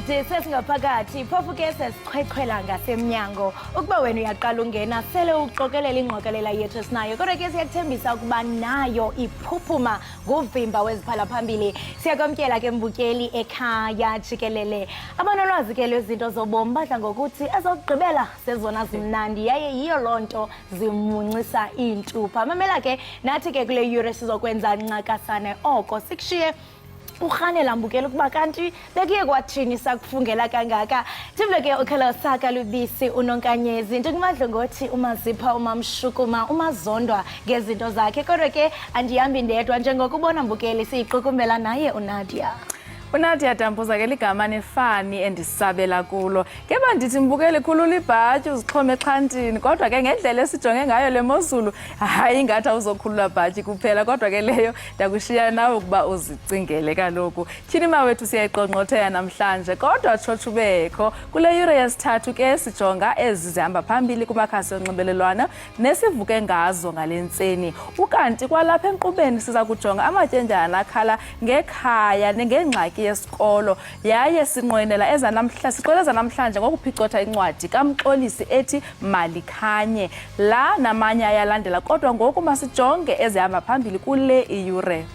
Alright, sesingaphakathi phofu ke sesichwechwela ngasemnyango ukuba wena uyaqala ungena sele uxokelela ingqokelela yethu esinayo kodwa ke siyakuthembisa ukuba nayo iphuphuma nguvimba weziphala phambili. Siyakwamkela ke mbukeli Ekhaya Jikelele. Abanolwazi ke lwezinto zobomi badla ngokuthi ezokugqibela sezona zimnandi yaye yiyo lonto zimuncisa iintupha. Mamela ke nathi ke kule yure sizokwenza nqakasane oko sikushiye urhanela mbukela ukuba kanti bekuye kwathini sakufungela kangaka. Thimle ke ukhela saka lubisi unonkanyezi into kumadlo ngothi umazipha umamshukuma umazondwa ngezinto zakhe kodwa ke andihambi ndedwa njengokubona mbukeli siyiqukumbela naye uNadia. uNadia Dambuza ke ligama nefani endisabela kulo. Ke bandithi mbukeli khulula ibhatyi uzixhome exhantini kodwa ke ngendlela esijonge ngayo le mozulu hayi ngathi awuzokhulula ibhatyi kuphela kodwa ke leyo ndakushiya nawe ukuba uzicingele kaloku. Tyhini mawethu siyayiqongqothela namhlanje kodwa tshotshubekho kule yure yesithathu ke sijonga ezi zihamba phambili kumakhasi onxibelelwano nesivuke ngazo ngalentseni. Ukanti kwalapha enkqubeni siza kujonga amatyendyana akhala ngekhaya nengengxaki yesikolo yaye sinqwenela siqweleza namhlanje ngokuphicotha incwadi kamxolisi ethi Malikhanye la namanye ayalandela kodwa ngoku masijonge ezihamba phambili kule iyure.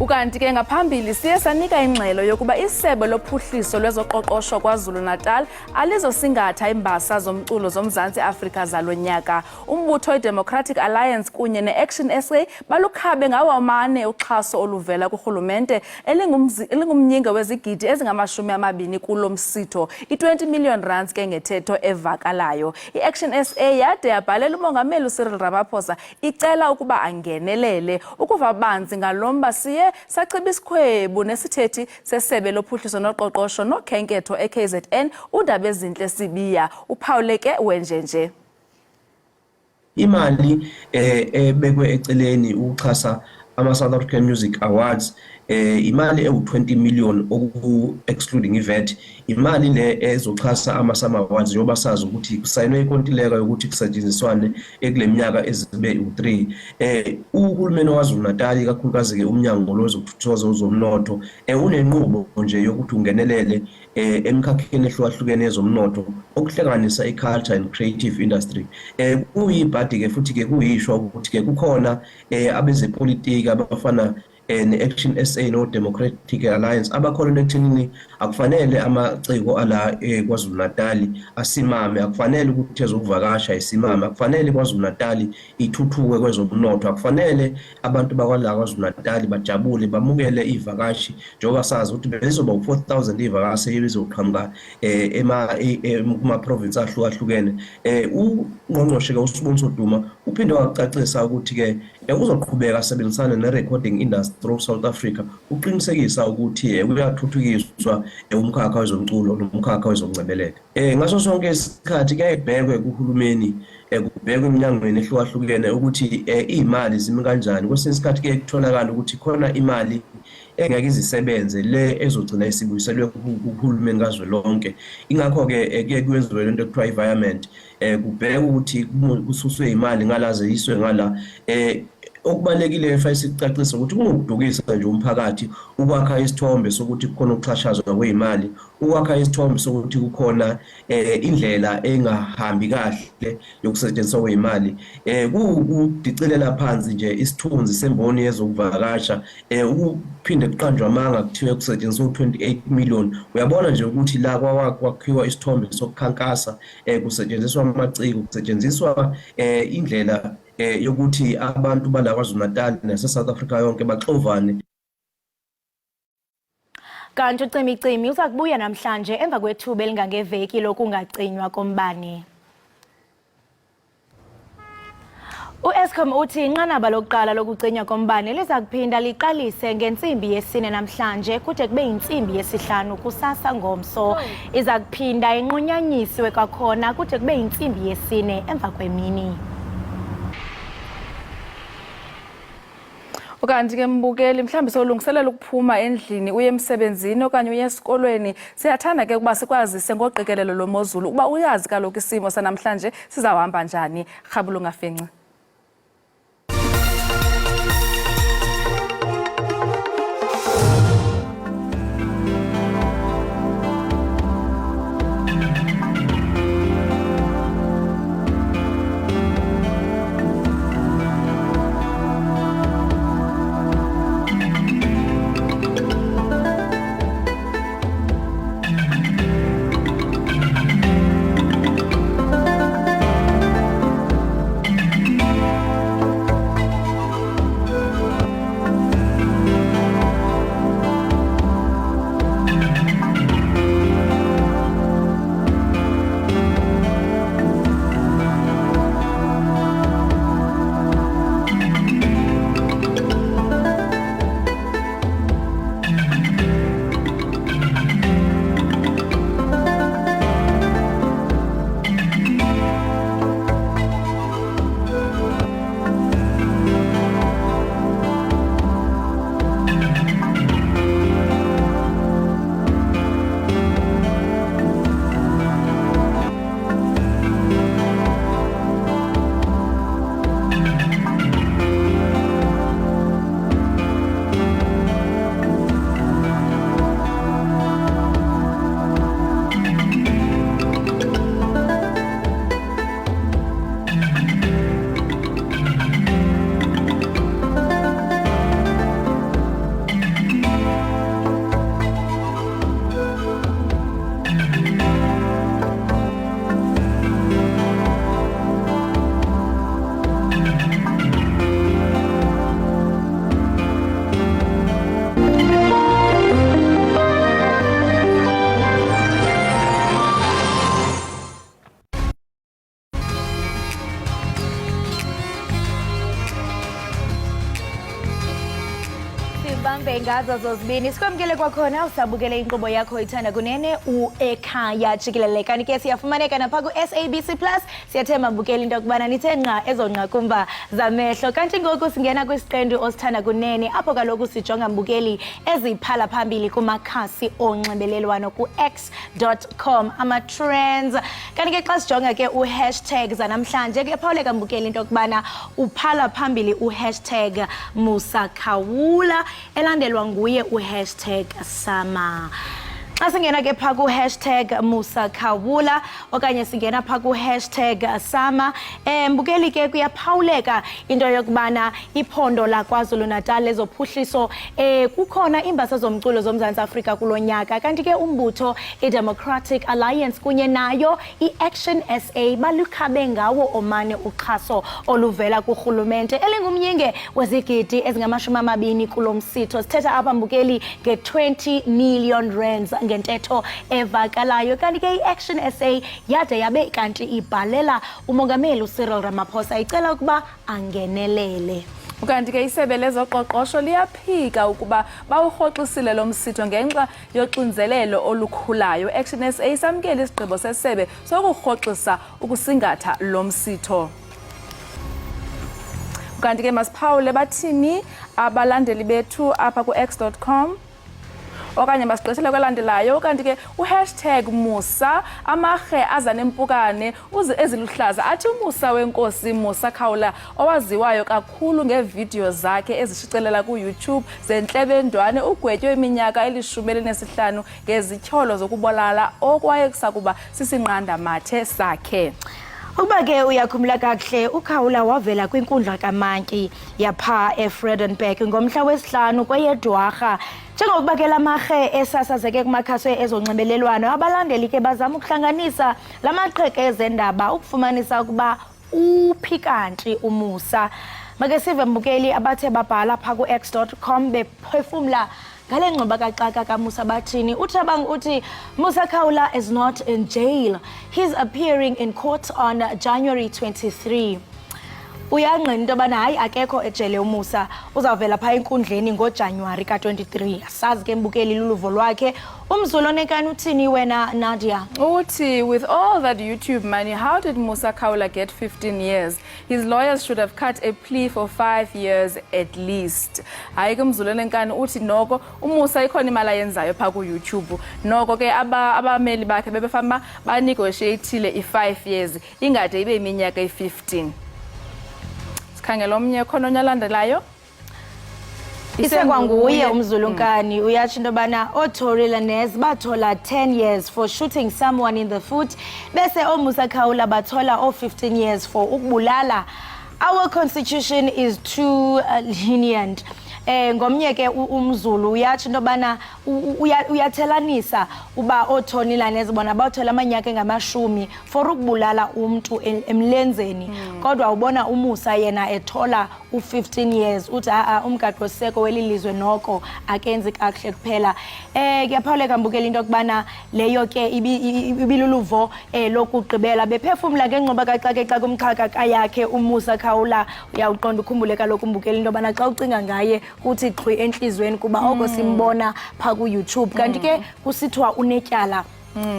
Ukanti ke ngaphambili siye sanika ingxelo yokuba isebe lophuhliso lwezoqoqosho KwaZulu-Natal alizosingatha imbasa zomculo zoMzantsi Afrika zalonyaka. Umbutho iDemocratic Alliance kunye neAction SA balukhabe ngawamane uxhaso oluvela kurhulumente elingumnyinge wezigidi ezingama-20 kulo msitho. I-20 million rands ke ngethetho evakalayo. iAction SA yade yabhalela umongameli uCyril Ramaphosa icela ukuba angenelele. Ukuva banzi ngalomba siye sachiba isikhwebu nesithethi sesebe lophuhliso noqoqosho nokhenketho eKZN uNdaba ezinhle Sibiya uphawuleke wenjenje. Imali ebekwe eceleni ukuxhasa ama-South African Music Awards imali ewu-20 million excluding iVAT. Imali le ezoxhasa ama-Summer Awards njengoba sazi ukuthi kusayinwe inkontileka yokuthi kusetshenziswane kule minyaka ezibe u3. Uhulumeni waZulu-Natal kakhulukazi-ke umnyango lwezokuthuthukisa zomnotho unenqubo nje yokuthi ungenelele emkhakheni ehlukahlukene yezomnotho okuhlanganisa i-culture and creative industry. Kuyibhadi-ke futhi-ke kuyishwa ukuthi-ke kukhona abezepolitiki abafana ne-Action SA no-Democratic Alliance abakholelwa ekuthenini akufanele amaciko ala KwaZulu-Natal asimame, akufanele ukuthi ezokuvakasha isimame, akufanele KwaZulu-Natal ithuthuke kwezomnotho, akufanele abantu bakwala KwaZulu-Natal bajabule bamukele ivakashi njengoba sazi ukuthi bezoba u-4,000 ivakashi ebizoqhamuka kuma-province ahlukahlukene. Ungqongqoshe-ke uSibonisa Duma uphinde wacacisa ukuthi-ke uzoqhubeka asebenzisana ne-recording industry of South Africa uqinisekisa ukuthi kuyathuthukiswa umkhakha wezomculo nomkhakha wezongcebeleka. Ngaso sonke isikhathi ke ebhekwe kuhulumeni kubhekwe eminyangweni ehlukahlukene ukuthi imali zimi kanjani. Kwesinye isikhathi ke kutholakala ukuthi khona imali engeke izisebenze le ezogcina isibuyiselwe kuhulumeni kazwelonke. Ingakho ke kuye kwenziwe lento ekuthiwa environment kubheke ukuthi kususwe imali ngalaze iswe ngala. Okubalekile efayisi sicacisa ukuthi kungukudukisa nje umphakathi ukwakha isithombe sokuthi kukhona ukuxhashazwa kwezimali, ukwakha isithombe sokuthi kukhona indlela engahambi kahle yokusetshenziswa kwezimali. Kudicelela phansi nje isithunzi semboni yezokuvakasha ukuphinde kuqanjwe amanga kuthiwe kusetshenziswa u28 million. Uyabona nje ukuthi la kwakhiwa isithombe sokukhankasa kusetshenziswa amaciko, kusetshenziswa indlela yokuthi abantu bala KwaZulu-Natal nase-South Africa yonke baxovane. Kanti ucimicimi uza kubuya namhlanje emva kwethuba elingangeveki lokungacinywa kombane. U-Eskom uthi inqanaba lokuqala lokucinywa kombane liza kuphinda liqalise ngentsimbi yesine namhlanje kude kube yintsimbi yesihlanu kusasa ngomso. Iza kuphinda inqunyanyiswe kwakhona kude kube yintsimbi yesine emva kwemini. Ukanti ke mbukeli mhlambi solungiselela ukuphuma endlini uye emsebenzini okanye uye esikolweni siyathanda ke ukuba sikwazise ngoqikelelo lomozulu ukuba uyazi kaloku isimo sanamhlanje sizawuhamba njani. Rhabula ungafinci. Sibambe ngazo zozibini. Sikwamkele kwakhona usabukele inkqubo yakho ithanda kunene Ekhaya Jikelele. Kanti ke siyafumaneka napha ku SABC Plus. Siyathemba mbukeli into yokubana nithe nqa ezonqakumba zamehlo. Kanti ngoku singena kwisiqendu osithanda kunene apho kaloku sijonga mbukeli eziphala phambili kumakhasi onxibelelwano ku x.com ama trends. Kanti ke xa sijonga ke #, zanamhlanje kuyaphawuleka mbukeli into yokubana uphala phambili #, Musakhawula elandelwa nguye #Sama. Xa singena ke pha ku #Musakhawula okanye singena pha ku #Sama, mbukeli ke kuyaphawuleka into yokubana iphondo laKwaZulu Natal lezophuhliso kukhona iimbasa zomculo zoMzantsi Afrika kulonyaka. Kanti ke umbutho iDemocratic Alliance kunye nayo iAction SA balukhabe ngawo omane uxhaso oluvela kurhulumente elingumyinge wezigidi ezingama-20 kulo msitho. Sithetha apha mbukeli nge-20 million rands ngentetho evakalayo. Kanti ke iAction SA yade yabe kanti ibhalela umongameli uCyril Ramaphosa icela ukuba angenelele. Ukanti ke isebe lezoqoqosho liyaphika ukuba bawurhoxisile lo msitho ngenxa yoxinzelelo olukhulayo. Action SA isamkele isigqibo sesebe sokurhoxisa ukusingatha lo msitho. Ukanti ke masiphawule bathini abalandeli bethu apha ku x.com okanye masigqithele kwelandelayo. Kanti ke #Musa amarhe azanempukane eziluhlaza athi umusa wenkosi Musakhawula owaziwayo kakhulu ngeevidiyo zakhe ezishicilela ku-YouTube zentlebendwane ugwetywe iminyaka 15 ngezityholo zokubulala okwaye kusakuba sisinqanda mathe sakhe. Ukuba ke uyakhumbula kakuhle uKhawula wavela kwinkundla kaMantyi yapha eFredenburg ngomhla wesi-5 kweyeDwarha. Njengokuba ke lamarhe esasazeke kumakhasi ezonxibelelwano, abalandeli ke bazama ukuhlanganisa lamaqheke ezendaba ukufumanisa ukuba uphi kanti uMusa. Make sive mbukeli abathe babhala pha ku x.com bephefumla ngale ngxoba kaxaka kaMusa bathini. Uthabang uthi Musakhawula is not in jail. He's appearing in court on January 23. Uyangqina into yobana hayi akekho ejele uMusa, uzawuvela phaa enkundleni ngoJanuwari ka-23. Asazi ke mbukeli luluvo lwakhe. Umzulu onekani uthini wena Nadia? Uthi with all that YouTube money, how did Musakhawula get 15 years? His lawyers should have cut a plea for 5 years at least. Hayi ke umzulu onekani uthi noko uMusa ikhona imali ayenzayo phaa ku-YouTube. Noko ke abameli bakhe bebefamba banegotiatile i-5 years ingade ibe iminyaka i-15. Sikhangela omnye khona onyalandelayo. Isekwanguye umzulunkani uyatsho into yobana ooTory Lanez bathola 10 years for shooting someone in the foot bese ooMusakhawula bathola 15 years for ukubulala. Our constitution is too lenient. Ngomnye ke umzulu uyatsho into yobana uyathelanisa uba ooTory Lanez bona bathola amanyaka engamashumi for ukubulala umntu emlenzeni, kodwa ubona uMusa yena ethola u-15 years. Uthi umgaqo-siseko weli lizwe noko akenzi kakuhle kuphela. Kuyaphawuleka mbukela into yokubana leyo ke ibiluluvo lokugqibela. Bephefumla ngengxoba kaxakexa kumxhaka yakhe uMusakhawula. Uyawuqonda ukhumbule kaloku mbukela into yobana xa ucinga ngaye kuthi xhwi entliziyweni kuba oko simbona phaa ku-YouTube. Kanti ke kusithiwa unetyala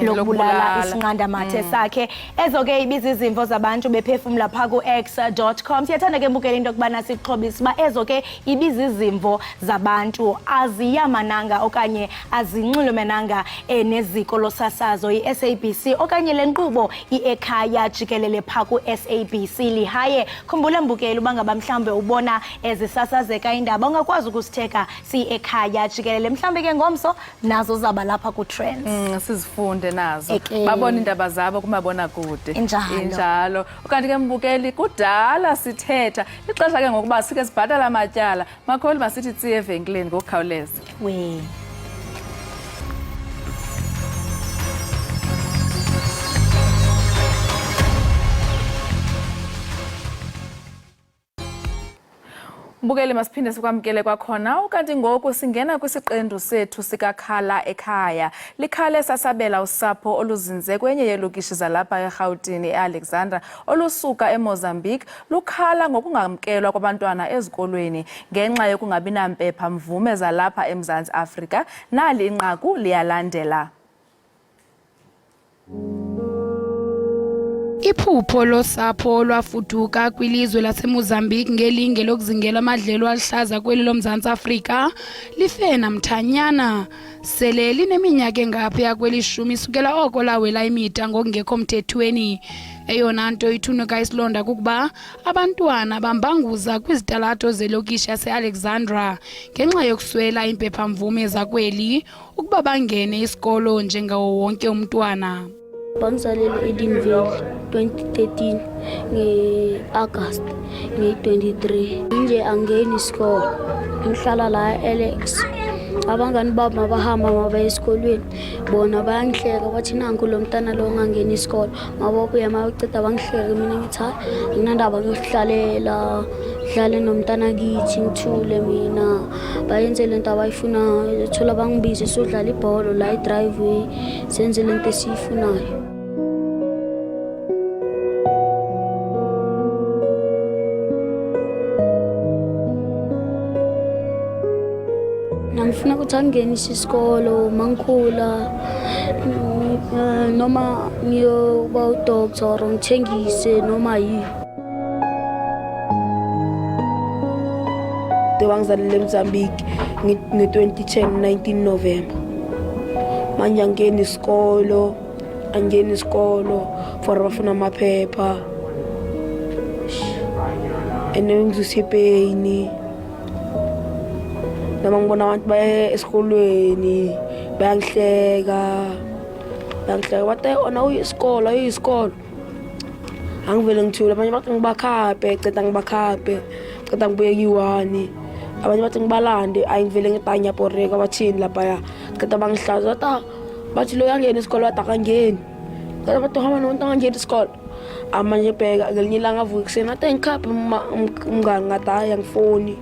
lokubulala isinqandamathe sakhe. Ezo ke ibiza izimvo zabantu bephefumula phaa ku-x.com. Siyathanda ke mbukela into yokubana sixhobisa uba ezo ke ibiza izimvo zabantu aziyamananga okanye azinxulumenanga neziko losasazo i-SABC okanye le nkqubo i-Ekhaya Jikelele phaa ku-SABC lihaye. Khumbula mbukela uba ngaba mhlawumbe ubona ezisasazeka indaba ungakwazi ukusitheka si-Ekhaya Jikelele. Mhlawumbe ke ngomso nazo zaba lapha ku-trends. Sizifunde nazo. Babona indaba zabo kumabonakude. Injalo. Ukanti ke mbukeli kudala sithetha ixesha ke ngokuba sike sibhatala amatyala. Makholi masithi tsiye evenkileni ngokukhawuleza. Mbukeli masiphinde sikwamkele kwakhona ukanti ngoku singena kwisiqendu sethu sikakhala ekhaya. Likhale sasabela usapho oluzinze kwenye yeelokishi zalapha eRhawutini eAlexandra olusuka eMozambique lukhala ngokungamkelwa kwabantwana ezikolweni ngenxa yokungabi nampepha mvume zalapha eMzantsi Afrika. Nali inqaku liyalandela. Iphupho losapho lwafuduka kwilizwe laseMozambique ngelinge lokuzingela amadlelo aluhlaza kweli loMzantsi Afrika life namthanyana. Sele lineminyaka engaphaya kweli-10 isukela oko lawela imida ngokungekho mthethweni. Eyona nto ithunuka isilonda kukuba abantwana bambanguza kwizitalato zelokishi yase-Alexandra ngenxa yokuswela impephamvume zakweli ukuba bangene isikolo njengawo wonke umntwana. Bangizalele eDinville 2013 nge-August nge-23. Nje angeni isikolo. Ngihlala la Alex. Abangani bami mabahamba mabaye esikolweni. Bona bayangihleka bathi nanku lo mntana lo ongangeni isikolo. Mababuya mabaceda bangihleka mina ngithi nginandaba ngihlalela. Dlale nomntana kithi ngithule mina. Bayenze lento abayifunayo. Thola bangibize sodlala ibhola la e-driveway. Senze lento esiyifunayo. Ngifuna ukuthi angenise isikolo mangikhula noma ngiyoba udoctor ngithengise noma yini. Bangizalele eMozambique nge-2010 19 November. Manje angeni isikolo for abafuna amaphepha ngizusepeyini. Noma ngibona abantu baye esikolweni bayangihleka bathi ona uyisikolo angivele ngithule. Abanye bathi ngibakhaphe ceda ngibuye kiwani. Abanye bathi ngibalande ayingivele ngitanya poreka bathini lapha ceda bangihlaza bathi lo yangena isikolo wathi akangeni. Ceda bathi hamba nomuntu angangeni isikolo. Amanye bheka ngelinye ilanga avuka ekuseni athi ngikhaphe umngani ngathi hayi angifoni.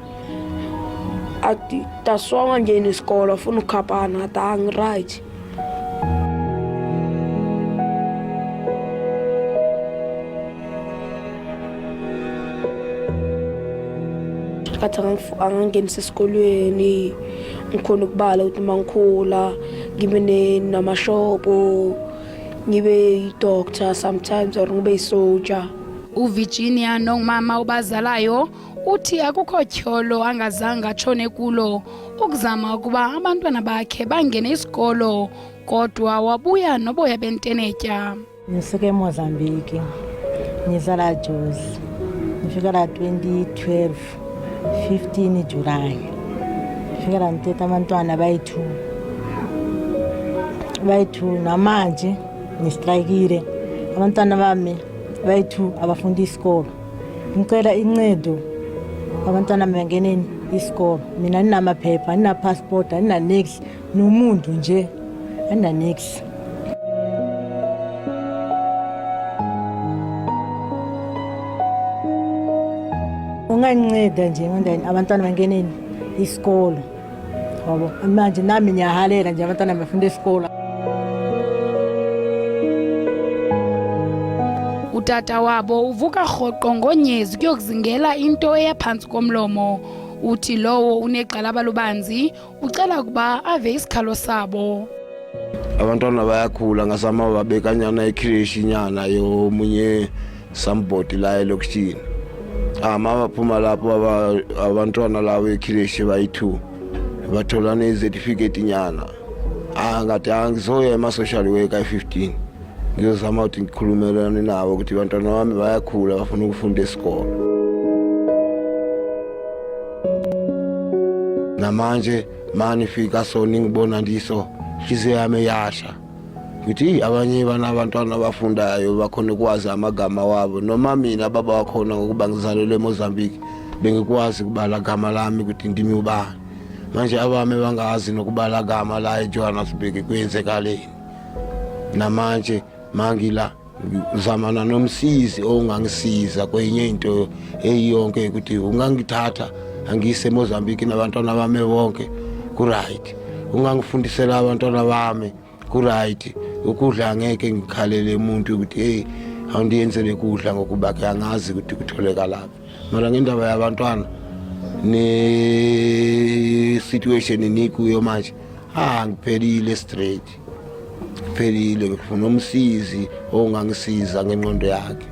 Athi tasonga ngeni isikolo afuna ukukhaphana ngathi angiright. Kathi angangenisa esikolweni ngikhona ukubala ukuthi mangikhula ngibe namashopo ngibe i-doctor sometimes or ngibe i-soldier. UVirginia nongumama ubazalayo uthi akukho tyholo angazange atshone kulo ukuzama ukuba abantwana bakhe bangene isikolo kodwa wabuya noboya bentenetya. Ngisuke eMozambique ngizala Jozi ngifika la 2012 15 July. Ngifika la nteta abantwana bayi-2 namanje ngistrikile abantwana bami bayi-2 abafundi isikolo. Ngicela incedo abantwana bangene isikolo. Mina ninamaphepha ninapassport ninanix nomuntu nje ninanix. Unganceda nje ngandani abantwana bangene isikolo. Ngoba manje nami ngiyahalela nje abantwana bafunda isikolo. Utata wabo uvuka rhoqo ngonyezi kuyokuzingela into eyaphantsi komlomo. Uthi lowo unegxalaba lubanzi ucela ukuba ave isikhalo sabo. abantwana bayakhula ngasama babekanyana ekhireshi nyana yomunye somebody la elokishini baphuma lapho abantwana lawo ekhireshi bayi-2 bathola ne-certificate nyana ngathi angizoya ema-social worker 15 ngizozama ukuthi ngikhulumelane nabo ukuthi abantwana bami bayakhula bafuna ukufunda esikole. Namanje manifika so ningibona ndiso hliziyo yami yasha ukuthi abanye banabantwana abafundayo bakhona ukwazi amagama wabo noma mina baba wakhona ngokuba ngizalelwe eMozambique bengikwazi ukubala igama lami ukuthi ndimi ubani. Manje abami bangazi nokubala igama la eJohannesburg kwenzekaleni. Namanje mangila zamana nomsizi ongangisiza kwenye into eyonke ukuthi ungangithatha angise eMozambique nabantwana bami bonke ku right, ungangifundisela abantwana bami ku right, ukudla ngeke ngikhalele umuntu ukuthi hey awundiyenzele ukudla ngokuba ke angazi ukuthi kutholeka lapha. Mara ngendaba yabantwana ne situation nikuyo manje ngiphelile straight, ngiphelile ngifuna umsizi ongangisiza ngengqondo yakhe.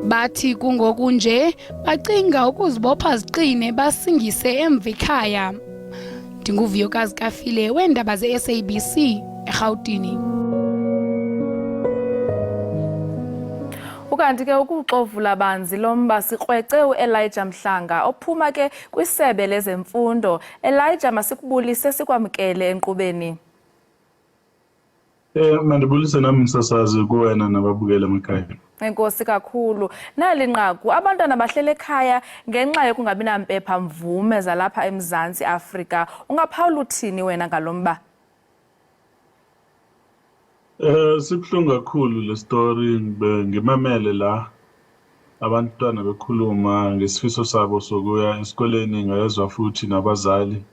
Bathi kungoku nje bacinga ukuzibopha ziqine basingise emva ekhaya. Ndinguvuyokazi Kafile weendaba ze-SABC eRhawutini. Ukanti ke ukuxovula banzi lomba sikrwece uElijah Mhlanga ophuma ke kwisebe lezemfundo. Elijah, masikubulise sikwamkele enkqubeni. Mandibulise nami msasazi kuwena nababukela emakhaya. Enkosi kakhulu. Nali nqaku abantwana bahlele ekhaya ngenxa yokungabi nampepha mvume zalapha eMzantsi Afrika. Ungaphawula uthini wena ngalomba? Sibhlungu kakhulu le story ngimamele la abantwana bekhuluma ngesifiso sabo sokuya esikoleni, ngayezwa futhi nabazali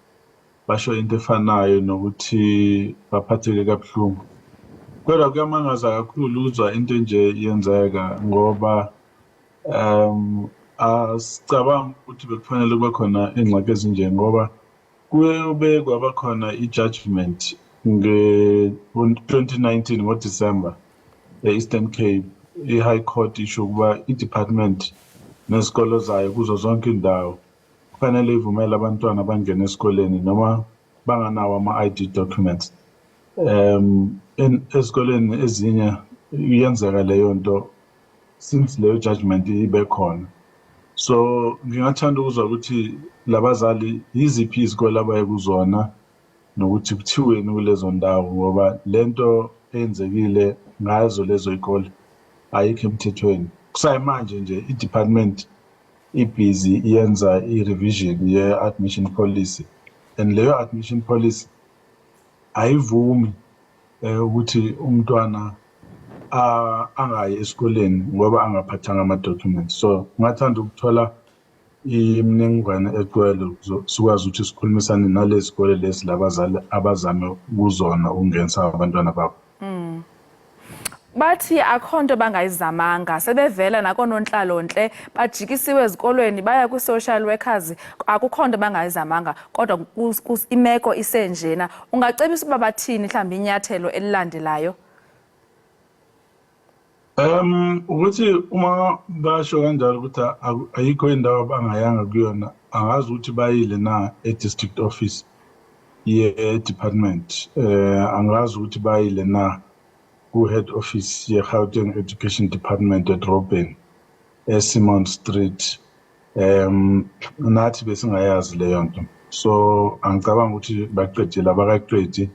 basho into efanayo nokuthi baphatheke kabuhlungu. Kodwa kuyamangaza kakhulu uzwa into nje yenzeka ngoba asicabanga ukuthi bekufanele kube khona ingxaki ezinje ngoba kube kwaba khona i-judgment nge-2019 ngoDisemba e-Eastern Cape. I-High Court isho ukuba i-department nesikolo zayo kuzo zonke indawo kufanele ivumele abantwana bangene esikoleni noma banganawo ama-ID documents. Esikoleni ezinye iyenzeka leyo nto since leyo judgment ibe khona. So ngingathanda ukuzwa ukuthi labazali yiziphi izikole abaye kuzona nokuthi kuthiweni kulezo ndawo ngoba lento eyenzekile ngazo lezo izikole ayikho emthethweni. Kusayimanje nje i-department ibhizi iyenza i-revision ye-admission policy, and leyo admission policy ayivumi ukuthi umntwana angayi esikoleni ngoba angaphathanga ama-documents. So ngathanda ukuthola imininingwane egcwele sikwazi ukuthi sikhulumisane nalezi zikole lezi labazali abazame kuzona ukungenisa abantwana babo. Bathi akho nto bangayizamanga, sebevela nakonontlalontle bajikisiwe ezikolweni baya kwi-social workers, akukho nto bangayizamanga kodwa imeko isenjena. Ungacebisa uba bathini mhlawumbi inyathelo elilandelayo? Ukuthi uma basho kanjalo ukuthi ayikho indawo bangayanga kuyona, angazi ukuthi bayile na e-district office ye-department, angazi ukuthi bayile na ku-head office ye-Gauteng Education Department edrobheni eSimon Street. Nathi besingayazi leyo nto, so angicabanga ukuthi baqedile abakaqedi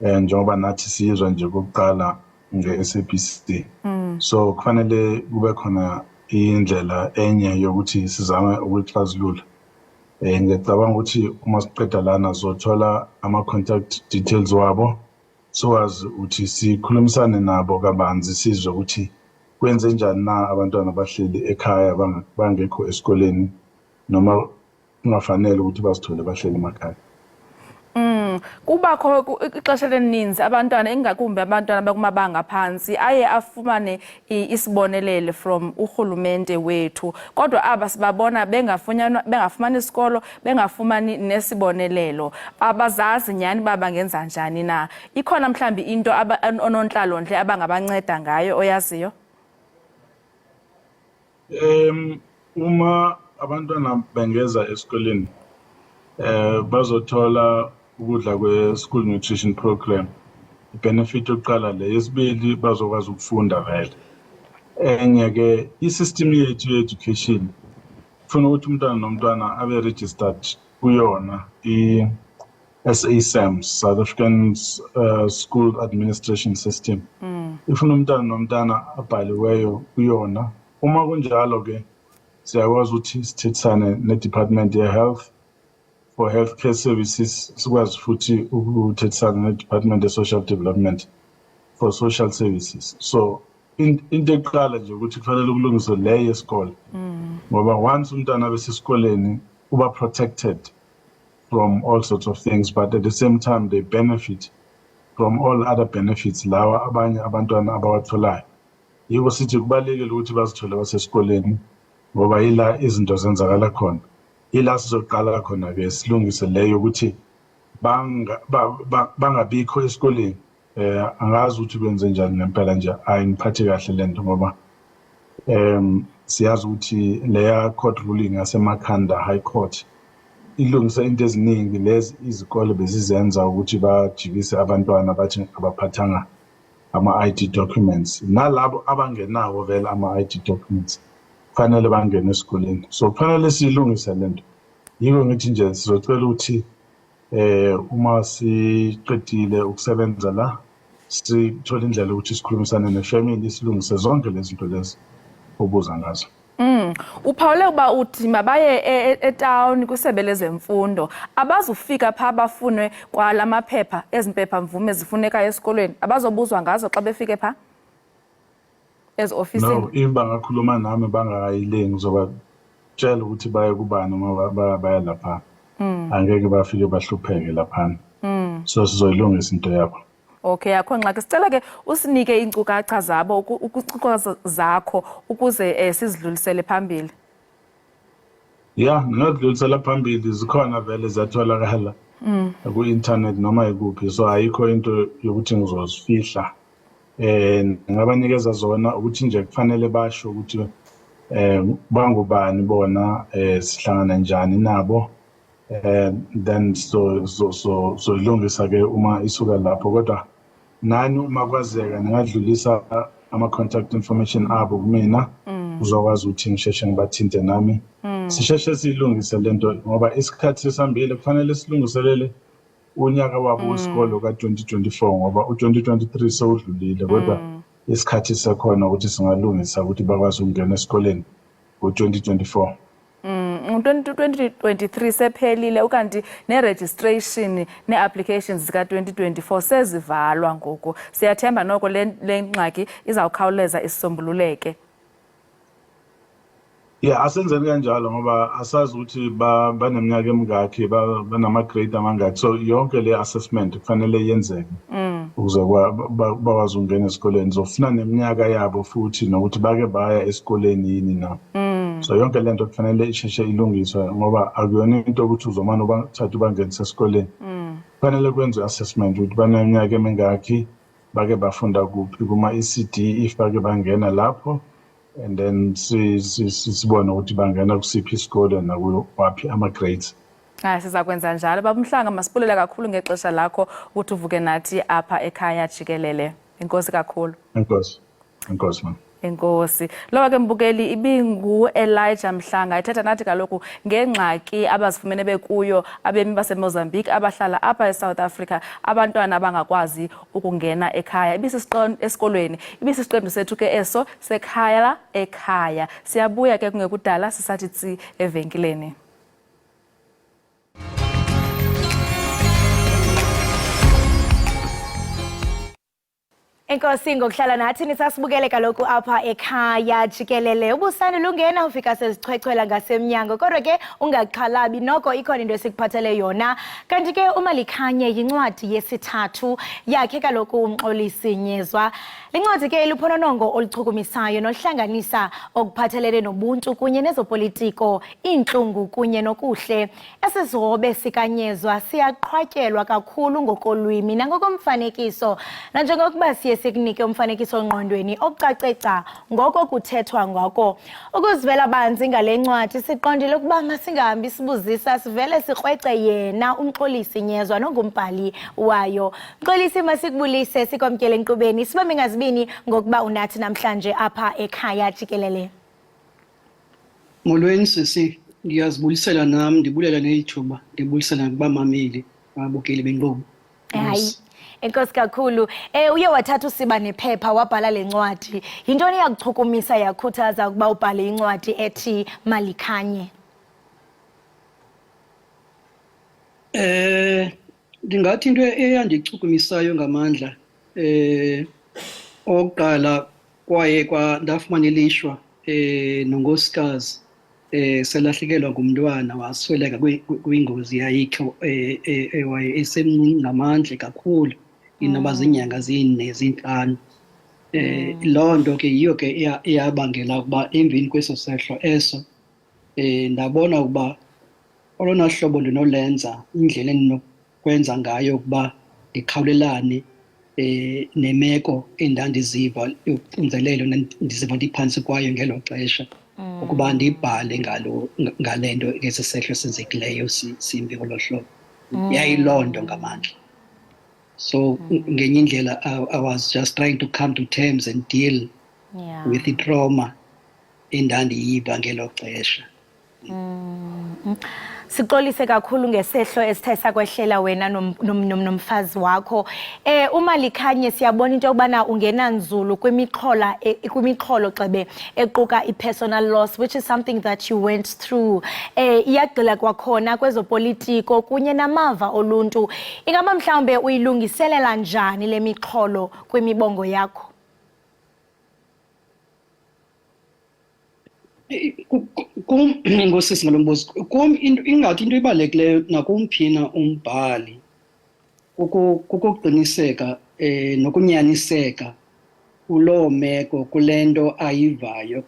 njengoba nathi siyizwa nje kokuqala nge-SABC. So kufanele kube khona indlela enye yokuthi sizame ukuyixazulula. Ngicabanga ukuthi uma siqeda lana sizothola ama-contact details wabo, sowazi ukuthi sikhulumisane nabo kabanzi sizwe ukuthi kwenze njani na abantwana bahleli ekhaya bangekho esikoleni noma kungafanele ukuthi bazithole bahleli emakhaya. Kubakho ixesha elininzi abantwana ingakumbi abantwana bakumabanga phansi aye afumane isibonelelo from urhulumente wethu kodwa aba sibabona bengafumani isikolo bengafumani nesibonelelo abazazi nyani bangenza njani na ikhona mhlambi into onontlalontle abangabanceda ngayo oyaziyo uma abantwana bengeza esikoleni bazothola ukudla kwe-school nutrition program benefit yokuqala le yesibili bazokwazi ukufunda vele enye-ke i-system yethu ye-education kufuna ukuthi umntwana nomntwana abe registered kuyona i-SASAMS, South African School Administration System. Ifuna umntwana nomntwana abhaliweyo kuyona uma kunjalo-ke siyakwazi ukuthi sithethisane ne-department ye-health for healthcare services sikwazi futhi ukuthethisana ne-department social development for social services so into eqala nje ukuthi kufanele ukulungiswa le yesikole ngoba once umntwana besesikoleni uba protected from all sorts of things but at the same time they benefit from all other benefits lawa abanye abantwana abawatholayo yiko sithi kubalekile ukuthi bazithole basesikoleni ngoba yila izinto zenzakala khona ila sizoqala khona-ke silungise leyo ukuthi bangabikho esikoleni angazi ukuthi benze njani ngempela nje ayingiphathi kahle lento ngoba siyazi ukuthi leya court ruling yasemakhanda high court ilungise into eziningi lezi izikole bezizenza ukuthi bajikise abantwana bathi abaphathanga ama-ID documents nalabo abangenawo vele ama-ID documents kufanele bangene esikoleni so kufanele siyilungise lento yiko ngithi nje sizocela ukuthi uma siqedile ukusebenza la sithole indlela ukuthi sikhulumisane nefamily silungise zonke lezi zinto lezi obuza ngazo uphawule uba uthi mabaye etown kwisebe lezemfundo abazufika pha bafunwe kwalamaphepha ezimpepha mvume zifunekayo esikolweni abazobuzwa ngazo xa befike pha ofisini no if bangakhuluma nami bangayilengi ngizobatshela ukuthi baye kubani uma baya lapha angeke bafike bahlupheke laphana so sizoyilungisa into yabo okay akho ngxaki sicela ke usinike iinkcukacha zabo ukucikoza zakho ukuze sizidlulisele phambili ngingadlulisela phambili zikhona vele ziyatholakala ku-internet noma ikuphi so ayikho into yokuthi ngizozifihla ngabanikeza zona ukuthi nje kufanele basho ukuthi bangubani bona sihlangana njani nabo then so ilungisa ke uma isuka lapho kodwa nani uma kwazeka ningadlulisa ama-contact information abo kumina uzokwazi ukuthi ngisheshe ngibathinte nami sisheshe siyilungise lento ngoba isikhathi sesihambile kufanele silungiselele unyaka wabo wesikolo ka-2024 ngoba u-2023 sewudlulile kodwa isikhathi sekhona ukuthi singalungisa ukuthi bakwazi ukungena esikoleni ngo-2024 2023 sephelile ukanti ne-registration ne-applications zika-2024 sezivalwa ngoku siyathemba noko le ngxaki izawukhawuleza isisombululeke asenzeni kanjalo ngoba asazi ukuthi baneminyaka emingakhi banama-grade amangakhi so yonke le assessment kufanele yenzeke ukuze bakwazi ukungena esikoleni zofuna neminyaka yabo futhi nokuthi bake baya esikoleni yini na so yonke lento kufanele isheshe ilungiswe ngoba akuyona into ukuthi uzomane ubathathe ubangenise esikoleni kufanele kwenziwe i-assessment ukuthi baneminyaka emingakhi bake bafunda kuphi kuma-ECD if bake bangena lapho and then sibone ukuthi bangena kusiphi isikole nakuwaphi ama-grades siza kwenza njalo baba Mhlanga masipulele kakhulu ngexesha lakho ukuthi uvuke nathi apha ekhaya Jikelele inkosi kakhulu inkosi man Enkosi. Lowa ke mbukeli ibingu Elijah Mhlanga ethetha nathi kaloku ngengxaki abazifumene bekuyo abemi baseMozambique abahlala apha eSouth Africa abantwana abangakwazi ukungena ekhaya. Esikolweni ibisisiqendu sethu ke eso sekhaya ekhaya. Siyabuya ke kungekudala sisathi tsi evenkileni. Enkosi ngokuhlala nathi nisasibukele kaloku apha ekhaya jikelele ubusani lungena ufika sezichwechwela ngasemnyango kodwa ke ungaxhalabi noko ikhona into esikuphathele yona kanti ke uMalikhanye yincwadi yesithathu yakhe kaloku umxolisi Nyezwa lincwadi ke luphononongo oluchukumisayo nohlanganisa okuphathelene nobuntu kunye nezopolitiko inhlungu kunye nokuhle esizobe sikanyezwa siyaqhwatyelwa kakhulu ngokolwimi nangokomfanekiso nanjengokuba sikunike umfanekiso ngqondweni ocaceca ngoko kuthethwa ngoko ukuzivela banzi ngale ncwadi siqondile ukuba masingahambi sibuzisa sivele sikrwece yena umxolisi Nyezwa nongumbhali wayo. Mxolisi masikubulise sikwamkele enkqubeni sibambe ngazibini ngokuba unathi namhlanje apha ekhaya jikelele. Molweni sisi ngiyazibulisela nami ndibulela neYouTube ndibulisela kubamameli ababukeli benkqubo. Hayi enkosi kakhulu uye wathatha usiba nephepha wabhala lencwadi yintoni yakuchukumisa yakhuthaza ukuba ubhale incwadi ethi Malikhanye? Ndingathi into eyandichukumisayo ngamandla oqala kwaye ndafumana ilishwa nonkosikazi selahlekelwa ngumntwana wasweleka kwingozi yayikho esemncinci ngamandla kakhulu inoba zinyanga zinne-zinhlanu. Loo nto ke yiyo ke eyabangela ukuba emveni kweso sehlo eso ndabona ukuba olona hlobo ndinolenza indlela endinokwenza ngayo ukuba ndikhawulelane nemeko endandiziva yoxinzelelo ndiziva ndiphantsi kwayo ngelo xesha ukuba ndibhale ngale nto ngesi sehlo senzekileyo simbi ngolo hlobo yayiloo nto ngamandla. So ngenye indlela I was just trying to come to terms and deal with the trauma endandiyiva ngelo xesha. Siqolise kakhulu ngesehlo esithe sakwehlela wena nomfazi wakho. uMalikhanye siyabona into yokubana ungena nzulu kwimixholo xebe equka i-personal loss which is something that you went through. Iyagxila kwakhona kwezopolitiko kunye namava oluntu. Ingaba mhlawumbe uyilungiselela njani le mixholo kwimibongo yakho? Ngosisi ngalo mbuzo ingathi into ibalulekileyo nakumphina umbhali kukuqiniseka nokunyaniseka kuloo meko kule nto ayivayo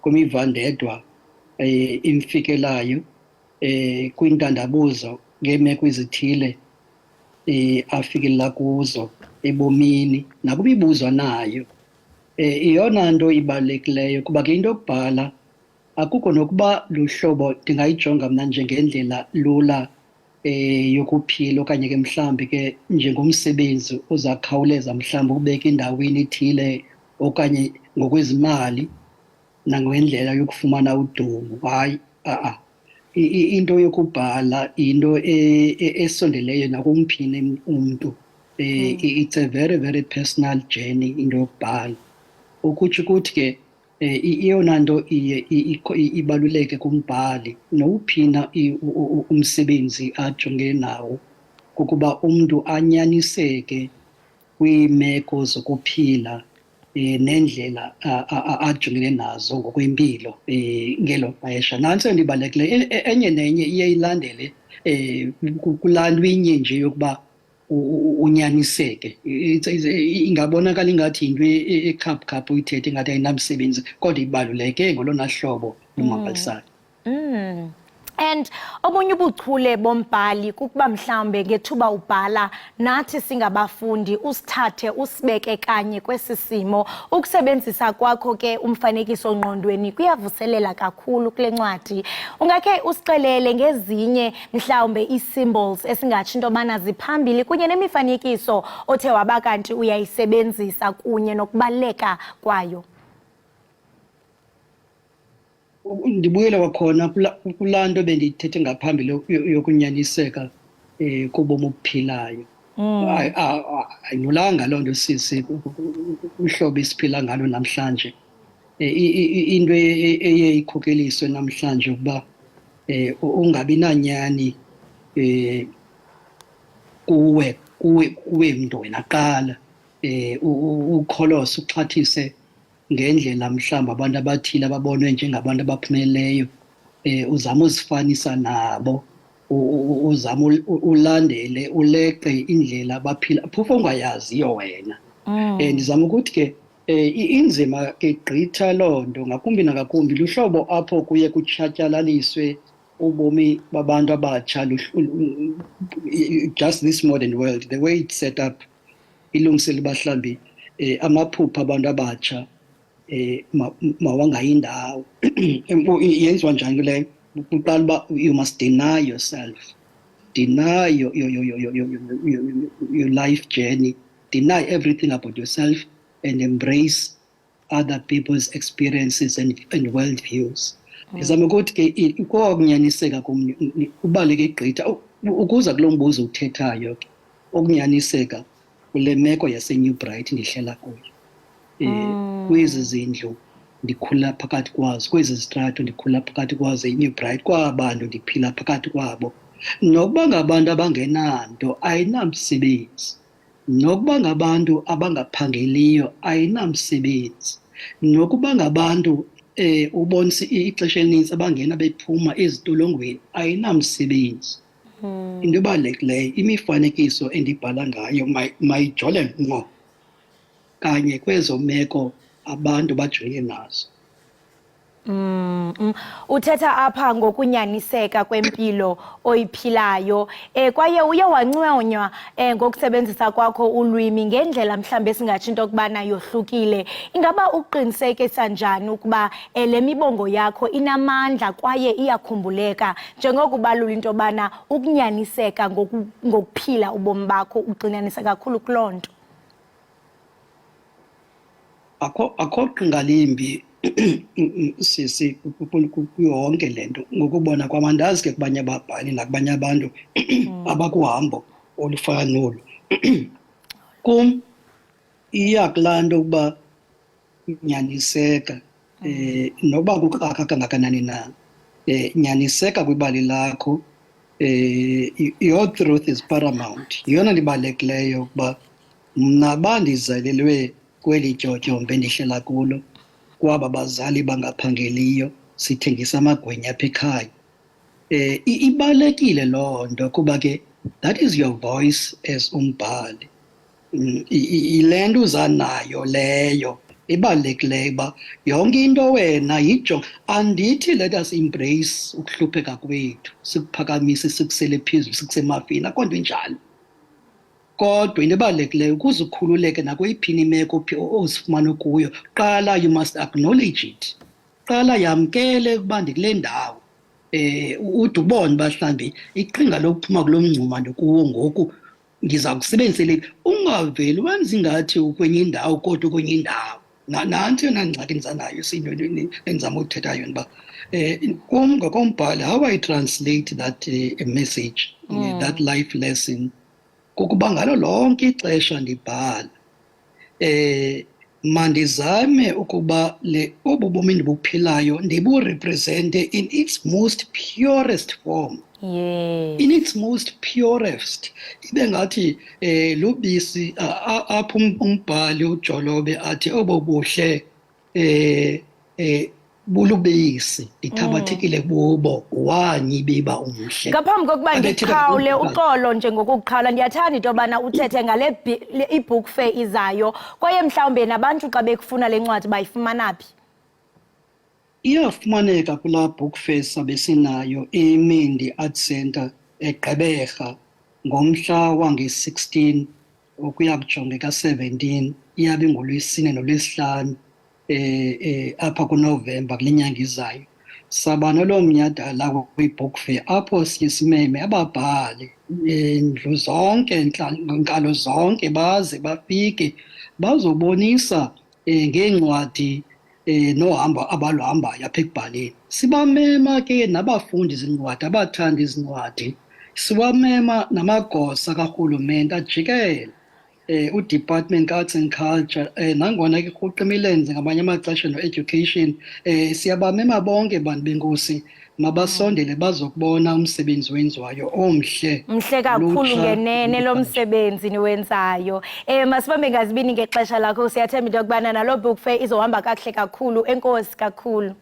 kwimivandedwa imfikelayo kwintandabuzo ngeemeko ezithile afikelela kuzo ebomini nakwimibuzo nayo. Iyona nto ibalulekileyo kuba ke into yokubhala akukho nokuba luhlobo ndingayijonga mna njengendlela lula yokuphila okanye ke mhlawumbi ke njengomsebenzi ozakhawuleza mhlawumbi ubeka endaweni ethile okanye ngokwezimali nangendlela yokufumana udumo. Hayi into yokubhala into esondeleyo nakumphina umntu. It's a very very personal journey into yokubhala ukutsho ukuthi ke iyona nto ibaluleke kumbhali nowuphina umsebenzi ajongene nawo kukuba umntu anyaniseke kwiimeko zokuphila nendlela ajongene nazo ngokwempilo ngelo xesha. Nantso ndibalulekileyo enye nenye iye ilandele kulaa lwinye nje yokuba unyaniseke. Ingabonakala ingathi yinto ekhaphukhaphu uyithethe ingathi ayinamsebenzi kodwa ibaluleke ngolona hlobo lumangalisayo. And obunye ubuchule bombhali kukuba mhlawumbe ngethuba ubhala nathi singabafundi usithathe usibeke kanye kwesi simo. Ukusebenzisa kwakho ke umfanekiso ngqondweni kuyavuselela kakhulu kule ncwadi. Ungakhe usixelele ngezinye mhlawumbe ii-symbols esingatsho into yobana ziphambili kunye nemifanekiso othe waba kanti uyayisebenzisa kunye nokubaluleka kwayo? Ndibuyela kwakhona kulaa nto bendiyithethe ngaphambili yokunyaniseka kubomi obuphilayo. Ayinolanga loo nto sisi uhlobo esiphila ngalo namhlanje. Into eye ikhokeliswe namhlanje ukuba ungabi nanyani kuwe mntu wena qala ukholos uxhathise ngendlela mhlamba abantu abathile ababonwe njengabantu abaphumeleleyo uzama uzifanisa nabo uzama ulandele uleqe indlela abaphila phofu ongayaziyo wena ndizama ukuthi ke inzima ke gqitha loo nto ngakumbi nakakumbi luhlobo apho kuye kutshatyalaliswe ubomi babantu abatsha just this modern world the way it's set up ilungisele bahlambi amaphupha abantu abatsha mawangayindawo yenziwa njani leyo uqala uba you must deny yourself, deny your life journey, deny everything about yourself and embrace other people's experiences and worldviews. Ngizama ukuthi ke kokunyaniseka kubaleke gqitha ukuza kulo mbuzo uthethayo ke okunyaniseka kule meko yaseNew Bright ndihlela kuyo kwezi zindlu ndikhula phakathi kwazo kwezi zitrato ndikhula phakathi kwazo eNew Bright kwabantu ndiphila phakathi kwabo nokuba ngabantu abangenanto ayinamsebenzi nokuba ngabantu abangaphangeliyo ayinamsebenzi nokuba ngabantu ubonisa ixesha elinintsi abangena bephuma ezitolongweni ayinamsebenzi into ebalulekileyo imifanekiso endibhala ngayo mayijole ngqo kanye kwezo meko abantu bajonge nazo. Uthetha apha ngokunyaniseka kwempilo oyiphilayo kwaye uye wanconywa ngokusebenzisa kwakho ulwimi ngendlela mhlambe esingatsho into okubana yohlukile. Ingaba uqinisekisa njani ukuba le mibongo yakho inamandla kwaye iyakhumbuleka njengokubalula into obana ukunyaniseka ngokuphila ubomi bakho uqinanise kakhulu kuloo nto? Akho qhinga limbi sisi kuyonke lento ngokubona kwamandazi ke kubanye ababhali nakubanye abantu abakuhambo olufana nolu kum iyakulanda ukuba nyaniseka noba kukaka kangakanani na nyaniseka kwibali lakho your truth is paramount yona ndibalulekileyo ukuba mna bandizalelwe kweli tyotyombe ndihlela kulo kwaba bazali bangaphangeliyo sithengisa amagwinya apha ekhaya ibalekile loo nto kuba ke that is your voice as umbhali ile nto uzanayo leyo ibalulekileyo uba yonke into wena yijonga andithi let us embrace ukuhlupheka kwethu sikuphakamise sikusele phezulu sikusemafini akho nto injalo kodwa into ebalulekileyo ukuze ukhululeke nakweyiphi imeko ozifumana kuyo qala you must acknowledge it qala yamkele ukuba ndikule ndawo ude ubone bahlambi iqhinga lokuphuma kulo mngcuma ndikuwo ngoku ngiza kusebenzisela ungaveli wenza ingathi ukwenye indawo kodwa ukwenye indawo nanti yona ngxaki ndizanayo sinto endizama ukuthetha yona uba kum ngokombhali how I translate that message that life lesson kukuba ngalo lonke ixesha ndibhala mandizame ukuba obu bomi ndibuphilayo ndiburepresente in its most purest form. In its most purest ibe ngathi lubisi apho umbhali uJolobe athi obo buhle bulubisi ithabathekile bubo wanyibiba umhle. Ngaphambi kokuba ndiqhawule uxolo nje ngokuqhawula ndiyathanda into yobana uthethe ngale i-book fair izayo kwaye mhlawumbe nabantu xa bekufuna le ncwadi bayifumana phi? Iyafumaneka kulaa book fair sabe sinayo eMendi Art Center eGqeberha ngomhla wange-16 ukuya kujongeka 17 iyabe ngolwesine nolwesihlanu apha kuNovember kule nyanga izayo saba naloo mnyhadala kwi-book fair apho siye simeme ababhali ndlu zonke nkalo zonke baze bafike bazobonisa ngeencwadi nohambo abaluhambayo apha ekubhaleni sibamema ke nabafundi zincwadi abathanda izincwadi siwamema namagosa karhulumente ajikele uDepartment Arts and Culture nangona ke uqimilenze ngamanye amaxesha no-education siyabamema bonke bantu benkosi mabasondele bazokubona umsebenzi wenziwayo omhle. Mhle kakhulu ngenene lo msebenzi niwenzayo. Masibambe ngazibini ngexesha lakho, siyathemba into yokubana nalo book fair izohamba kakuhle kakhulu. Enkosi kakhulu.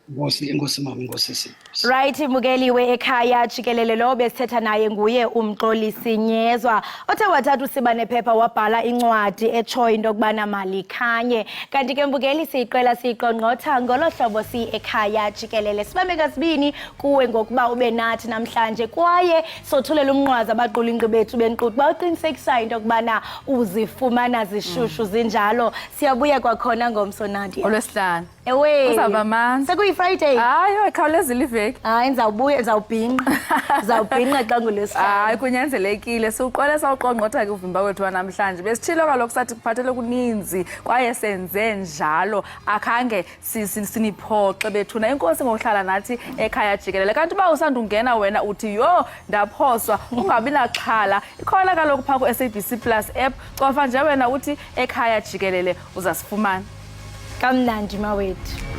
Enkosi mama, enkosi. Right, Mugeliwe Ekhaya Jikelele lo besithetha naye nguye umxolisi Nyezwa othe wathatha usiba nephepha wabhala incwadi etshoyo into yokubana malikhanye. Kanti ke Mbukeli siyiqela siyiqongqotha ngolo hlobo Ekhaya Jikelele. Sibambe ngasibini kuwe ngokuba ube nathi namhlanje kwaye sothulela umnqwazi abaqulunqi bethu benquthi bawuqinisekisayo into yokubana uzifumana zishushu zinjalo. Siyabuya kwakhona ngomsonandi. oLwesihlanu Ewe. Kuzawuba manzi. Sekuyi-Friday. Hayi, ekhawulezile iveki. Hayi ndizawubuya ndizawubhinqa. Ndizawubhinqa xa ngolwesihlanu. Hayi kunyanzelekile siuqole sawuqongqotha ke uvimba wethu wanamhlanje. Besitshilo kaloku sathi kuphathele kuninzi kwaye senze njalo. Akhange siniphoxe bethuna. Inkosi ngokuhlala nathi Ekhaya Jikelele. Kanti uba usandungena wena uthi yo ndaphoswa ungabi naxhala. Ikhona kaloku phaa ku SABC Plus app. Cofa nje wena uthi Ekhaya Jikelele uzasifumana. Kamnandi mawethu.